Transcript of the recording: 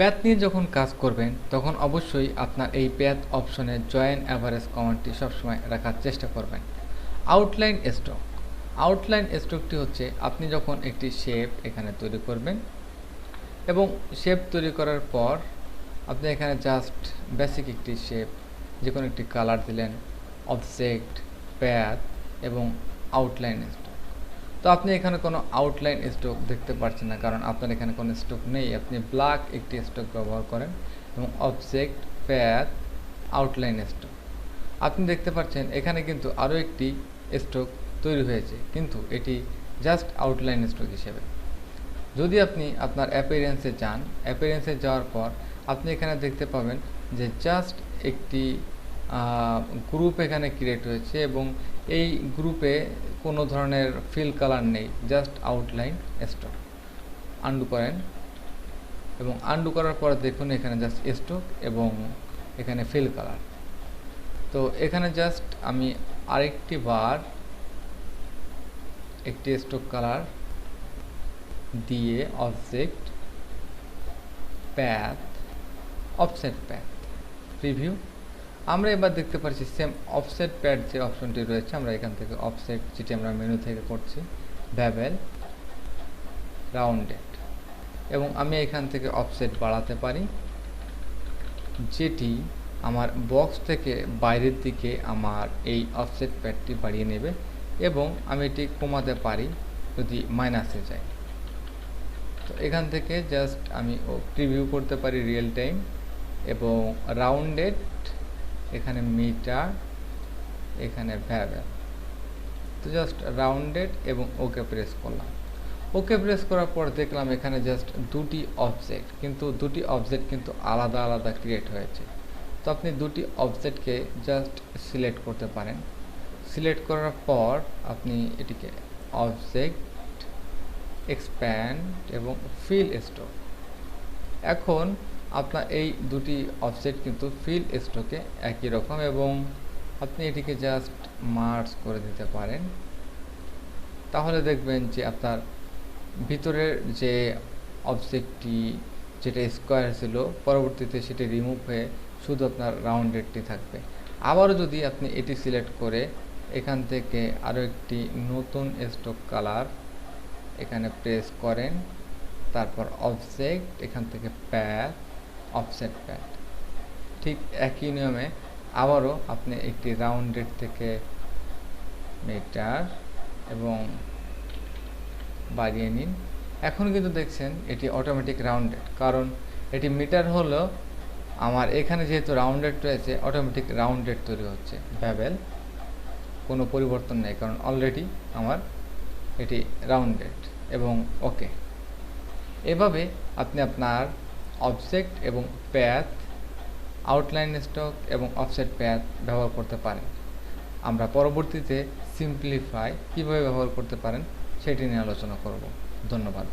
Path নিয়ে যখন কাজ করবেন তখন অবশ্যই আপনার এই প্যাথ অপশনে জয়েন অ্যাভারেজ কমান্ডটি সবসময় রাখার চেষ্টা করবেন। Outline stroke. আউটলাইন স্ট্রোকটি হচ্ছে আপনি যখন একটি শেপ এখানে তৈরি করবেন এবং শেপ তৈরি করার পর আপনি এখানে জাস্ট বেসিক একটি শেপ যে কোনো একটি কালার দিলেন, অবজেক্ট, প্যাথ এবং আউটলাইন স্ট্রোক। তো আপনি এখানে কোনো আউটলাইন স্ট্রোক দেখতে পাচ্ছেন না, কারণ আপনার এখানে কোনো স্ট্রোক নেই। আপনি ব্ল্যাক একটি স্ট্রোক ব্যবহার করেন এবং অবজেক্ট, প্যাথ, আউটলাইন স্ট্রোক। আপনি দেখতে পাচ্ছেন এখানে কিন্তু আরও একটি স্ট্রোক তৈরি হয়েছে, কিন্তু এটি জাস্ট আউটলাইন স্ট্রোক হিসেবে। যদি আপনি আপনার অ্যাপিয়ারেন্সে যান, অ্যাপিয়ারেন্সে যাওয়ার পর আপনি এখানে দেখতে পাবেন যে জাস্ট একটি গ্রুপ এখানে ক্রিয়েট হয়েছে এবং এই গ্রুপে কোনো ধরনের ফিল কালার নেই, জাস্ট আউটলাইন স্ট্রোক। আন্ডু করেন এবং আন্ডু করার পর দেখুন এখানে জাস্ট স্ট্রোক এবং এখানে ফিল কালার। তো এখানে জাস্ট আমি আরেকটি বার একটি স্ট্রোক কালার দিয়ে object, path, offset path, preview. আমরা এবার দেখতে পাচ্ছি সেম অফসেট প্যাড যে অপশনটি রয়েছে, আমরা এখান থেকে অফসেট যেটি আমরা মেনু থেকে করছি, বেভেল, রাউন্ডেড, এবং আমি এখান থেকে অফসেট বাড়াতে পারি যেটি আমার বক্স থেকে বাইরের দিকে আমার এই অফসেট প্যাডটি বাড়িয়ে নেবে, এবং আমি এটি কমাতে পারি যদি মাইনাসে যায়। তো এখান থেকে জাস্ট আমি প্রিভিউ করতে পারি রিয়েল টাইম এবং রাউন্ডেড, এখানে মিটার, এখানে ভ্যাবেল। তো জাস্ট রাউন্ডেড এবং ওকে প্রেস করলাম। ওকে প্রেস করার পর দেখলাম এখানে জাস্ট দুটি অবজেক্ট, কিন্তু দুটি অবজেক্ট কিন্তু আলাদা আলাদা ক্রিয়েট হয়েছে। তো আপনি দুটি অবজেক্টকে জাস্ট সিলেক্ট করতে পারেন। সিলেক্ট করার পর আপনি এটিকে অবজেক্ট, এক্সপ্যান্ড এবং ফিল স্ট্রোক। এখন আপনার এই দুটি অবজেক্ট কিন্তু ফিল স্ট্রোকে একই রকম, এবং আপনি এটিকে জাস্ট মার্জ করে দিতে পারেন। তাহলে দেখবেন যে আপনার ভিতরের যে অবজেক্টটি যেটা স্কোয়ার ছিল পরবর্তীতে সেটি রিমুভ হয়ে শুধু আপনার রাউন্ডেডটি থাকবে। আবারও যদি আপনি এটি সিলেক্ট করে এখান থেকে আরও একটি নতুন স্ট্রোক কালার এখানে প্রেস করেন, তারপর অবজেক্ট, এখান থেকে প্যাথ, অফসেট প্যাথ, ঠিক একই নিয়মে আবারও আপনি একটি রাউন্ডেড থেকে মিটার এবং বাড়িয়ে নিন। এখন কিন্তু দেখছেন এটি অটোমেটিক রাউন্ডেড, কারণ এটি মিটার হলো আমার এখানে যেহেতু রাউন্ডেড রয়েছে অটোমেটিক রাউন্ডেড তৈরি হচ্ছে। বেভেল কোনো পরিবর্তন নেই, কারণ অলরেডি আমার এটি রাউন্ডেড এবং ওকে। এভাবে আপনি আপনার অবজেক্ট এবং প্যাথ, আউটলাইন স্ট্রোক এবং অফসেট প্যাথ ব্যবহার করতে পারেন। আমরা পরবর্তীতে সিম্পলিফাই কীভাবে ব্যবহার করতে পারেন সেটি নিয়ে আলোচনা করব। ধন্যবাদ।